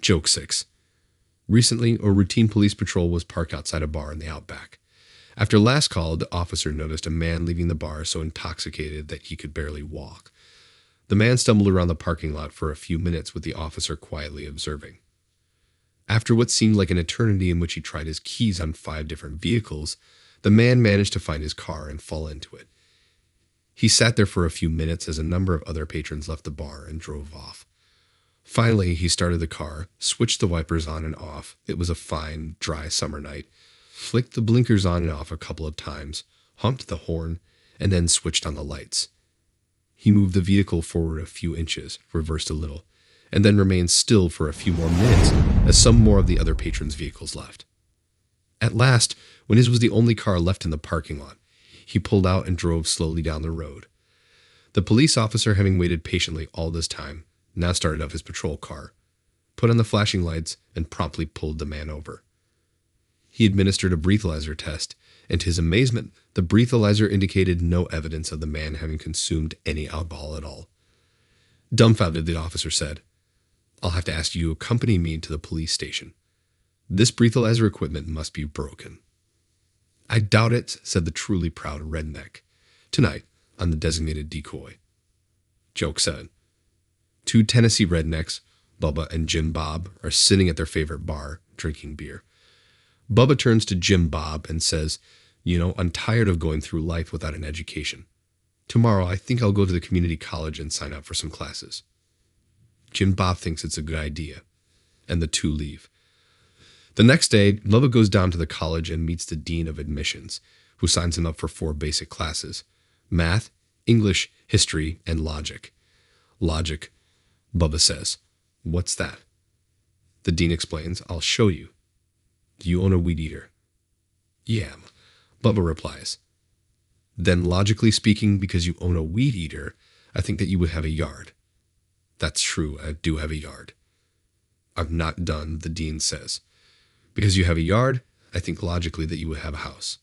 Joke 6. Recently, a routine police patrol was parked outside a bar in the Outback. After last call, the officer noticed a man leaving the bar so intoxicated that he could barely walk. The man stumbled around the parking lot for a few minutes with the officer quietly observing. After what seemed like an eternity in which he tried his keys on 5 different vehicles, the man managed to find his car and fall into it. He sat there for a few minutes as a number of other patrons left the bar and drove off. Finally, he started the car, switched the wipers on and off. It was a fine, dry summer night. Flicked the blinkers on and off a couple of times, honked the horn, and then switched on the lights. He moved the vehicle forward a few inches, reversed a little, and then remained still for a few more minutes as some more of the other patrons' vehicles left. At last, when his was the only car left in the parking lot, he pulled out and drove slowly down the road. The police officer, having waited patiently all this time, now started up his patrol car, put on the flashing lights, and promptly pulled the man over. He administered a breathalyzer test, and to his amazement, the breathalyzer indicated no evidence of the man having consumed any alcohol at all. Dumbfounded, the officer said, "I'll have to ask you to accompany me to the police station. This breathalyzer equipment must be broken." "I doubt it," said the truly proud redneck. "Tonight, on the designated decoy." Joke 7. 2 Tennessee rednecks, Bubba and Jim Bob, are sitting at their favorite bar, drinking beer. Bubba turns to Jim Bob and says, I'm tired of going through life without an education. Tomorrow, I think I'll go to the community college and sign up for some classes." Jim Bob thinks it's a good idea, and the two leave. The next day, Bubba goes down to the college and meets the dean of admissions, who signs him up for 4 basic classes: math, English, history, and logic. Logic, Bubba says. "What's that?" The dean explains, "I'll show you." "Do you own a weed eater?" "Yeah," Bubba replies. "Then logically speaking, because you own a weed eater, I think that you would have a yard." "That's true, I do have a yard." "I'm not done," the dean says. "Because you have a yard, I think logically that you would have a house."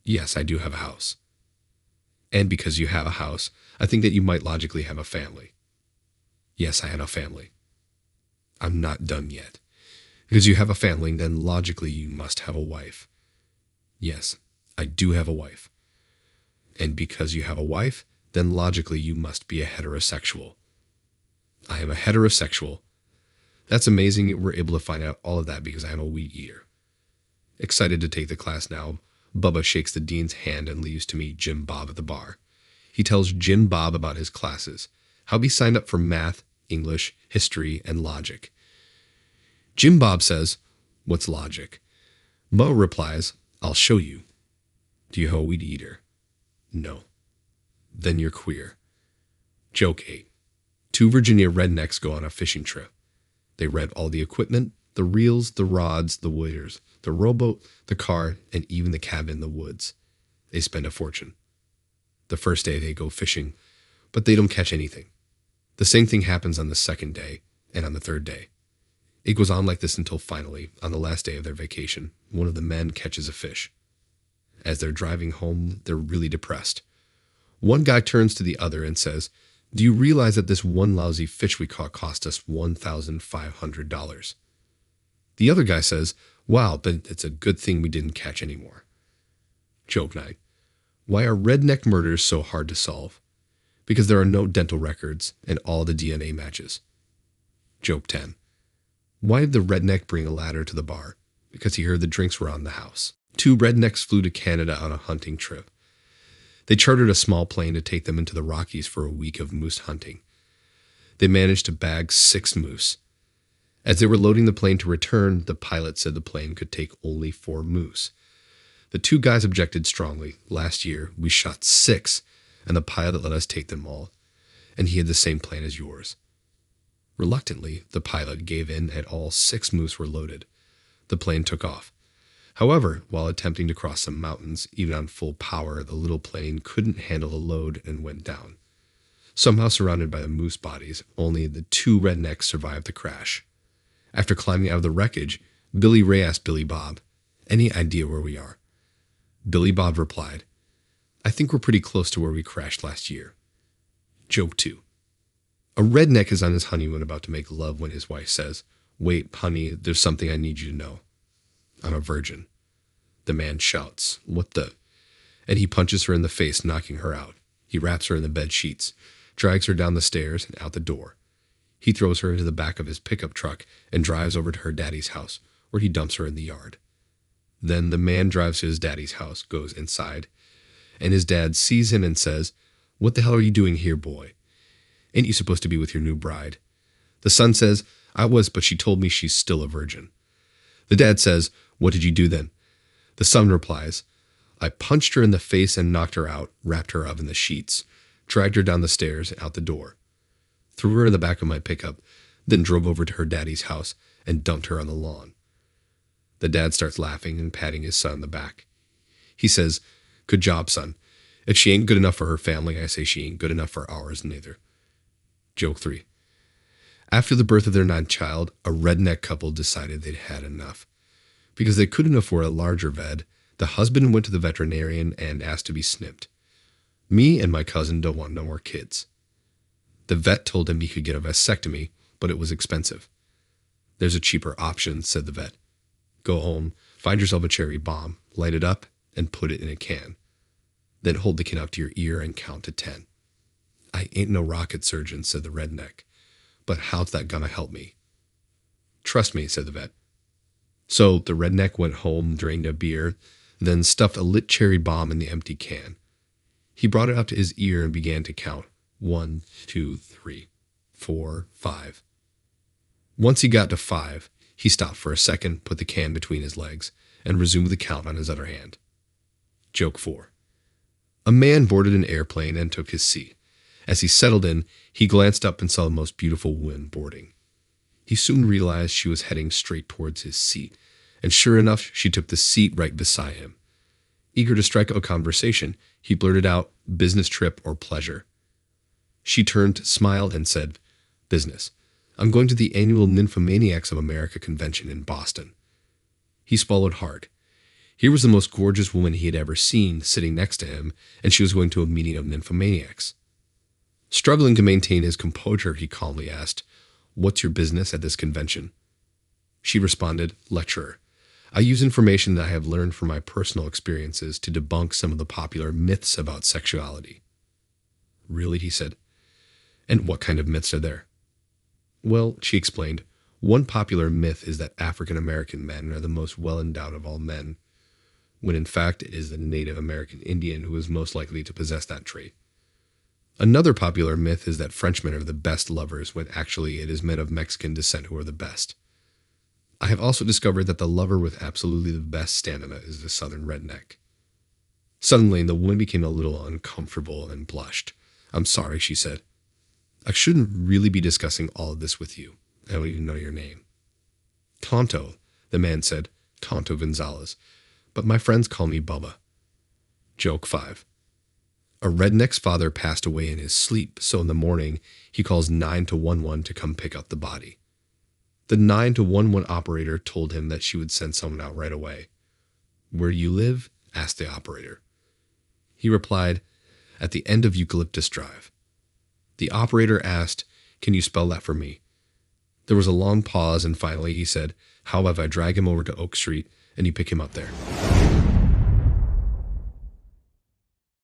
"Yes, I do have a house." "And because you have a house, I think that you might logically have a family." "Yes, I have a family." "I'm not done yet. Because you have a family, then logically you must have a wife." "Yes, I do have a wife." "And because you have a wife, then logically you must be a heterosexual." "I am a heterosexual." "That's amazing. We're able to find out all of that because I am a weed eater." Excited to take the class now, Bubba shakes the dean's hand and leaves to meet Jim Bob at the bar. He tells Jim Bob about his classes, how he signed up for math, English, history, and logic. Jim Bob says, "What's logic?" Bubba replies, "I'll show you." "Do you have a weed eater?" "No." "Then you're queer." Joke 8. 2 Virginia rednecks go on a fishing trip. They rent all the equipment, the reels, the rods, the waders, the rowboat, the car, and even the cabin in the woods. They spend a fortune. The first day they go fishing, but they don't catch anything. The same thing happens on the second day and on the third day. It goes on like this until finally, on the last day of their vacation, one of the men catches a fish. As they're driving home, they're really depressed. One guy turns to the other and says, "Do you realize that this one lousy fish we caught cost us $1,500? The other guy says, "Wow, then it's a good thing we didn't catch any more." Joke 9. Why are redneck murders so hard to solve? Because there are no dental records and all the DNA matches. Joke 10. Why did the redneck bring a ladder to the bar? Because he heard the drinks were on the house. 2 rednecks flew to Canada on a hunting trip. They chartered a small plane to take them into the Rockies for a week of moose hunting. They managed to bag 6 moose. As they were loading the plane to return, the pilot said the plane could take only 4 moose. The 2 guys objected strongly. "Last year, we shot 6, and the pilot let us take them all, and he had the same plan as yours." Reluctantly, the pilot gave in and all 6 moose were loaded. The plane took off. However, while attempting to cross some mountains, even on full power, the little plane couldn't handle the load and went down. Somehow surrounded by the moose bodies, only the 2 rednecks survived the crash. After climbing out of the wreckage, Billy Ray asked Billy Bob, "Any idea where we are?" Billy Bob replied, "I think we're pretty close to where we crashed last year." Joke 2. A redneck is on his honeymoon about to make love when his wife says, Wait, honey, there's something I need you to know. I'm a virgin. The man shouts, "What the?" And he punches her in the face, knocking her out. He wraps her in the bed sheets, drags her down the stairs and out the door. He throws her into the back of his pickup truck and drives over to her daddy's house, where he dumps her in the yard. Then the man drives to his daddy's house, goes inside, and his dad sees him and says, "What the hell are you doing here, boy? Ain't you supposed to be with your new bride?" The son says, "I was, but she told me she's still a virgin." The dad says, "What did you do then?" The son replies, "I punched her in the face and knocked her out, wrapped her up in the sheets, dragged her down the stairs and out the door, threw her in the back of my pickup, then drove over to her daddy's house and dumped her on the lawn." The dad starts laughing and patting his son on the back. He says, "Good job, son. If she ain't good enough for her family, I say she ain't good enough for ours neither." Joke 3. After the birth of their ninth child, a redneck couple decided they'd had enough. Because they couldn't afford a larger vet, the husband went to the veterinarian and asked to be snipped. "Me and my cousin don't want no more kids." The vet told him he could get a vasectomy, but it was expensive. "There's a cheaper option," said the vet. "Go home, find yourself a cherry bomb, light it up, and put it in a can. Then hold the can up to your ear and count to 10. "I ain't no rocket surgeon," said the redneck. "But how's that gonna help me?" "Trust me," said the vet. So the redneck went home, drained a beer, then stuffed a lit cherry bomb in the empty can. He brought it up to his ear and began to count. 1, 2, 3, 4, 5. Once he got to 5, he stopped for a second, put the can between his legs, and resumed the count on his other hand. Joke 4. A man boarded an airplane and took his seat. As he settled in, he glanced up and saw the most beautiful woman boarding. He soon realized she was heading straight towards his seat, and sure enough, she took the seat right beside him. Eager to strike up a conversation, he blurted out, "Business trip or pleasure?" She turned, smiled, and said, "Business. I'm going to the annual Nymphomaniacs of America convention in Boston." He swallowed hard. Here was the most gorgeous woman he had ever seen sitting next to him, and she was going to a meeting of nymphomaniacs. Struggling to maintain his composure, he calmly asked, "What's your business at this convention?" She responded, "Lecturer. I use information that I have learned from my personal experiences to debunk some of the popular myths about sexuality." "Really?" he said. "And what kind of myths are there?" "Well," she explained, "one popular myth is that African American men are the most well-endowed of all men, when in fact it is the Native American Indian who is most likely to possess that trait. Another popular myth is that Frenchmen are the best lovers, when actually it is men of Mexican descent who are the best. I have also discovered that the lover with absolutely the best stamina is the southern redneck." Suddenly, the woman became a little uncomfortable and blushed. "I'm sorry," she said. "I shouldn't really be discussing all of this with you. I don't even know your name." "Tonto," the man said. "Tonto Gonzalez. But my friends call me Bubba." Joke 5. A redneck's father passed away in his sleep, so in the morning, he calls 911 to come pick up the body. The 911 operator told him that she would send someone out right away. "Where do you live?" asked the operator. He replied, "At the end of Eucalyptus Drive." The operator asked, "Can you spell that for me?" There was a long pause, and finally he said, "How about if I drag him over to Oak Street and you pick him up there?"